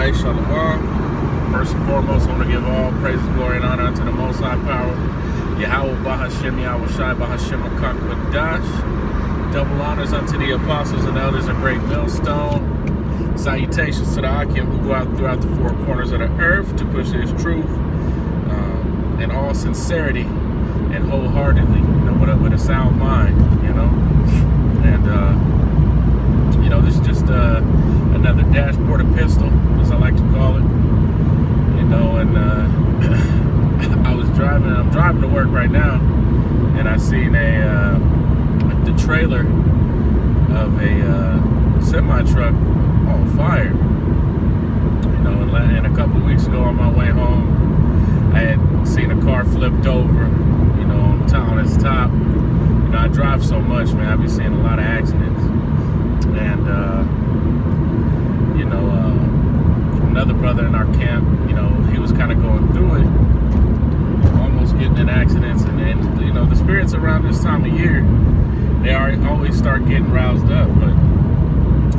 Hey, Shalom. First and foremost, I want to give all praise, glory, and honor unto the Most High Power, Yahweh Bahashem, Yahweh Shai Bahashem Akakwadash. Double honors unto the apostles and elders of Great Millstone. Salutations to the Akim who go out throughout the four corners of the earth to push His truth in all sincerity and wholeheartedly, with a sound mind, And, this is just another dashboard epistle, as I like to call it, I'm driving to work right now, and I seen the trailer of a semi-truck on fire, and a couple weeks ago on my way home, I had seen a car flipped over, on town its top. I drive so much, man, I've been seeing a lot of accidents, and another brother in our camp, he was kind of going through it, almost getting in accidents, and the spirits around this time of year, they always start getting roused up. But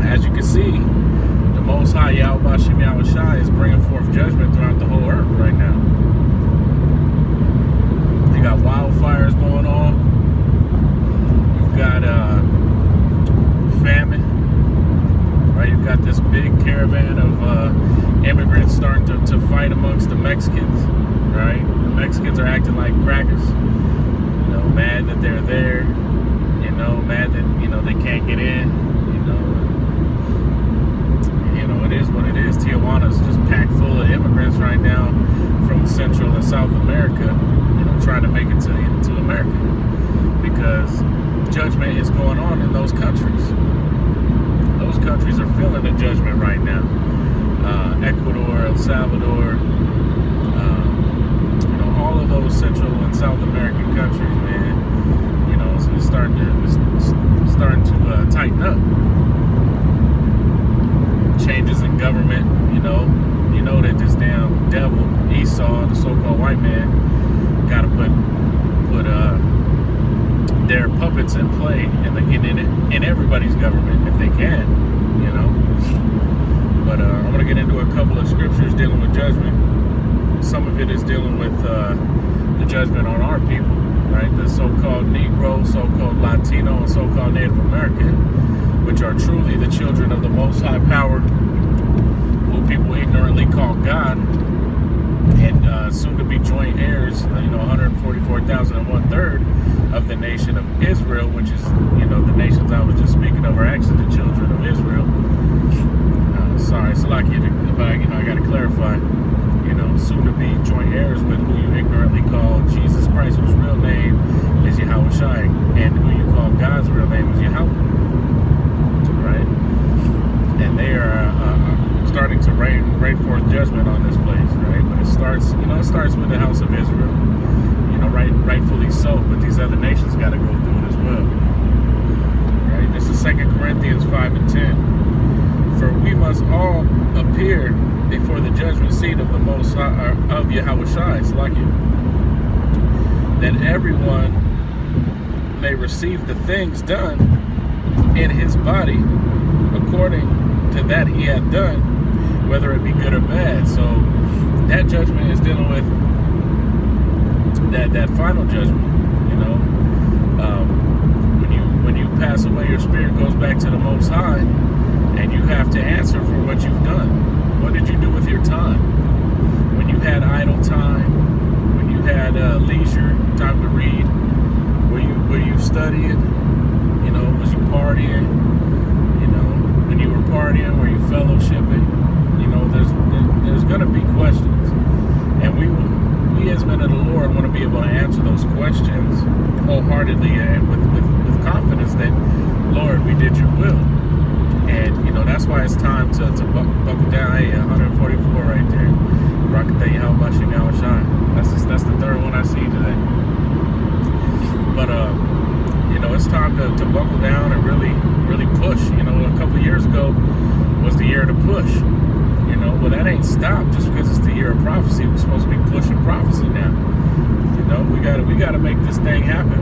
as you can see, the Most High Yahweh Bashem Yahweh Shai is bringing forth judgment throughout the whole earth right now. You got wildfires going on. You've got famine. Right, you've got this big caravan of immigrants starting to fight amongst the Mexicans. Right, the Mexicans are acting like crackers. Mad that they're there. Mad that they can't get in. It is what it is. Tijuana's just packed full of immigrants right now from Central and South America. Trying to make it to America because judgment is going on in those countries. Those countries are feeling the judgment right now. Ecuador, El Salvador, all of those Central and South American countries, man. It's starting to tighten up. Changes in government, that this damn devil Esau, the so-called white man, got to put their puppets in play in everybody's government if they can, But I'm going to get into a couple of scriptures dealing with judgment. Some of it is dealing with the judgment on our people, right? The so-called Negro, so-called Latino, and so-called Native American, which are truly the children of the Most High Power, who people ignorantly call God, and soon to be joint heirs, 144,000 and 1/3 of the nation of Israel, which is, the nations I was just speaking of are actually the children of Israel. Sorry, Salaki, but I got to clarify, soon to be joint heirs with who you ignorantly call Jesus Christ, whose real name is Yahweh Shai, and who you call God's real name is Yahweh, right? And they are starting to rain forth judgment on this place, right? But it starts with the house of Israel, rightfully so. But these other nations got to go through it as well, right? This is 2 Corinthians 5:10. For we must all appear before the judgment seat of the Most High, of Yahweh Shai, that everyone may receive the things done in his body according to that he had done, whether it be good or bad. So that judgment is dealing with that final judgment. When you pass away, your spirit goes back to the Most High, and you have to answer for what you've done. What did you do with your time? When you had idle time, when you had leisure time to read, were you studying? Was you partying? When you were partying, were you fellowshipping? There's going to be questions, and we as men of the Lord want to be able to answer those questions wholeheartedly and with confidence that, Lord, we did your will. And that's why it's time to buckle down. Hey, 144 right there. Rakatei Yahweh Bashem Yahweh Shai. That's the third one I see today. But it's time to buckle down and really push. A couple of years ago was the year to push. Well, that ain't stopped just because it's the year of prophecy. We're supposed to be pushing prophecy now. We gotta make this thing happen.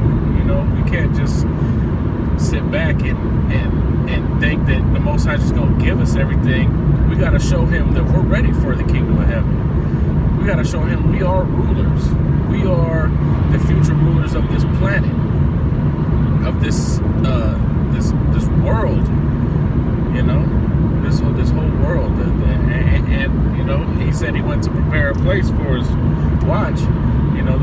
We can't just sit back and think that the Most High is just gonna give us everything. We got to show him that we're ready for the kingdom of heaven. We got to show him we are rulers. We are the future rulers of this planet, of this this world. You know, this whole world. And you know, he said he went to prepare a place for his watch. You know,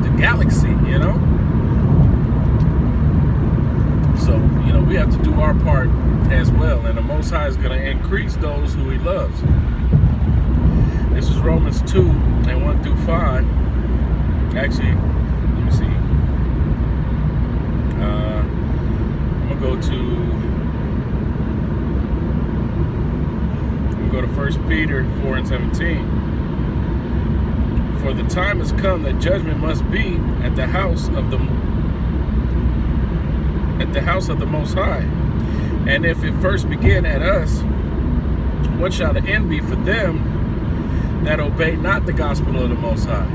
the galaxy. You know. So, you know, we have to do our part as well. And the Most High is going to increase those who he loves. This is Romans 2 and 1 through 5. Actually, let me see. I'm going to go to 1 Peter 4 and 17. For the time has come that judgment must be at the house of the Most High. And if it first began at us, what shall the end be for them that obey not the gospel of the Most High?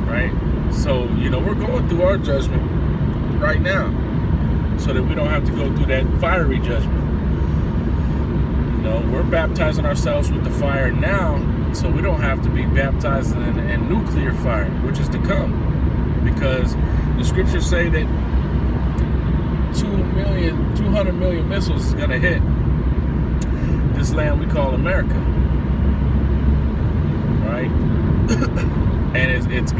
Right? So, you know, we're going through our judgment right now so that we don't have to go through that fiery judgment. You know, we're baptizing ourselves with the fire now so we don't have to be baptized in nuclear fire, which is to come. Because the scriptures say that 200 million missiles is gonna hit this land we call America, right? And it's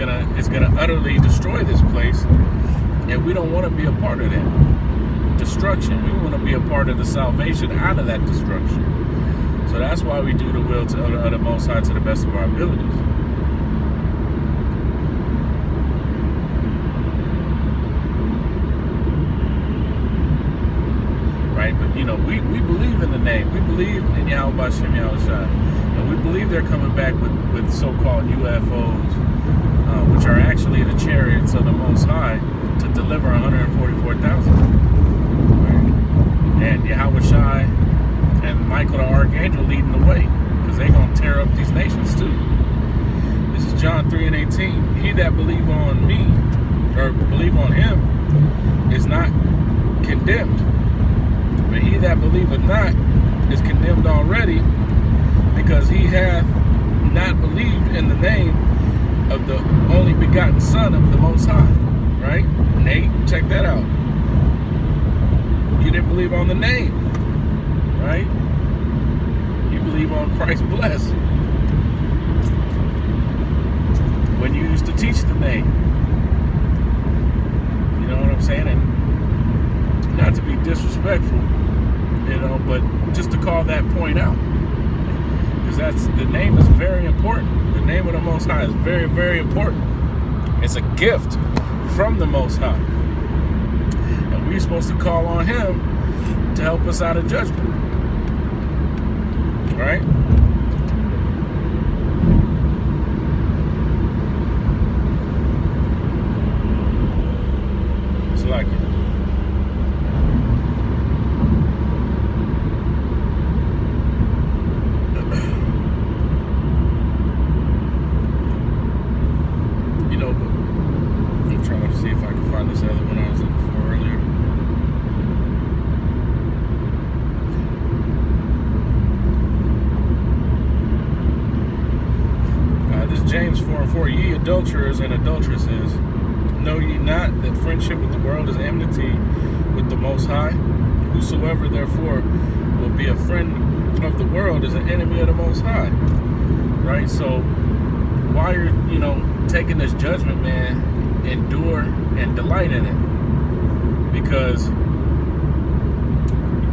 gonna utterly destroy this place, and we don't want to be a part of that destruction. We want to be a part of the salvation out of that destruction. So that's why we do the will of the Most High to the best of our abilities. Right? But, you know, we believe in the name. We believe in Yahweh Bashem Yahushua. And we believe they're coming back with so-called UFOs, which are actually the chariots of the Most High to deliver 144,000. Right? And Yahushua and Michael the Archangel leading the way, because they're going to tear up these nations too. This is John 3 and 18. He that believe on me, or believe on him, is not condemned. But he that believeth not is condemned already, because he hath not believed in the name of the only begotten Son of the Most High. Right? Nate, check that out. You didn't believe on the name. Right? You believe on Christ bless. When you used to teach the name. You know what I'm saying? And not to be disrespectful, you know, but just to call that point out. Because the name is very important. The name of the Most High is very, very important. It's a gift from the Most High. And we're supposed to call on him to help us out of judgment. Right? It's like it. You know, but I'm trying to see if I can find this other one I was looking for earlier. James 4 and 4, ye adulterers and adulteresses, know ye not that friendship with the world is enmity with the Most High? Whosoever therefore will be a friend of the world is an enemy of the Most High. Right? So while you're, you know, taking this judgment, man, endure and delight in it. Because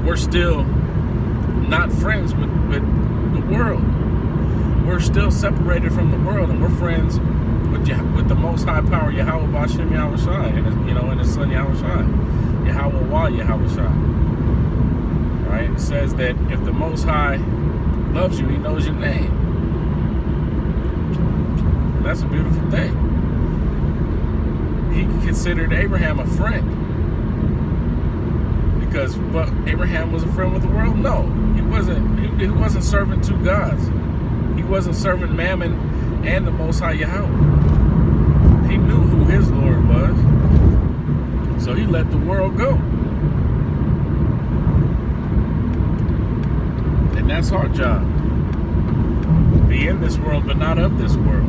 we're still not friends with the world. We're still separated from the world, and we're friends with the Most High power, Yahweh Bashem Yahushua, and you know, and His Son Yahushua, Yahweh Wa Yahushua. Right? It says that if the Most High loves you, He knows your name. And that's a beautiful thing. He considered Abraham a friend, because Abraham was a friend with the world. No, he wasn't. He wasn't serving two gods. He wasn't serving Mammon and the Most High Yahweh. He knew who his Lord was. So he let the world go. And that's our job. Be in this world, but not of this world.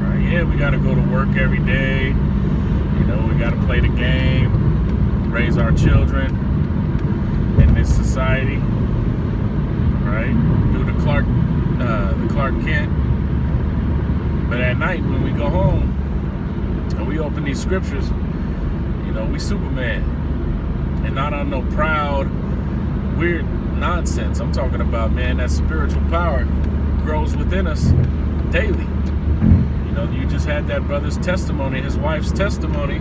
Right? Yeah, we got to go to work every day. You know, we got to play the game, raise our children in this society. Right? Do the Clark Kent. But at night when we go home and we open these scriptures, you know, we Superman. And not on no proud, weird nonsense. I'm talking about, man, that spiritual power grows within us daily. You know, you just had that brother's testimony, his wife's testimony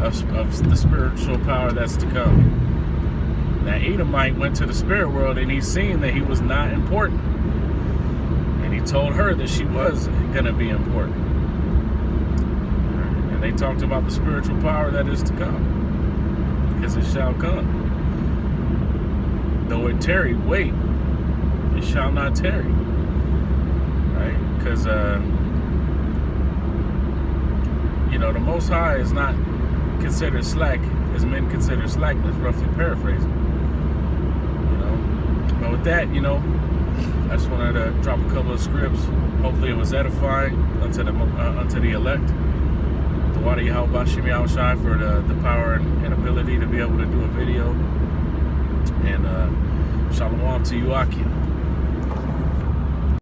of the spiritual power that's to come. That Edomite went to the spirit world and he's seen that he was not important. And he told her that she was going to be important. And they talked about the spiritual power that is to come. Because it shall come. Though it tarry, wait. It shall not tarry. Right? Because, you know, the Most High is not considered slack as men consider slackness, roughly paraphrasing. You know? But with that, you know, I just wanted to drop a couple of scripts. Hopefully it was edifying unto the elect. The water Yahweh Shimi Shai for the power and ability to be able to do a video. And shalom to you, Akia.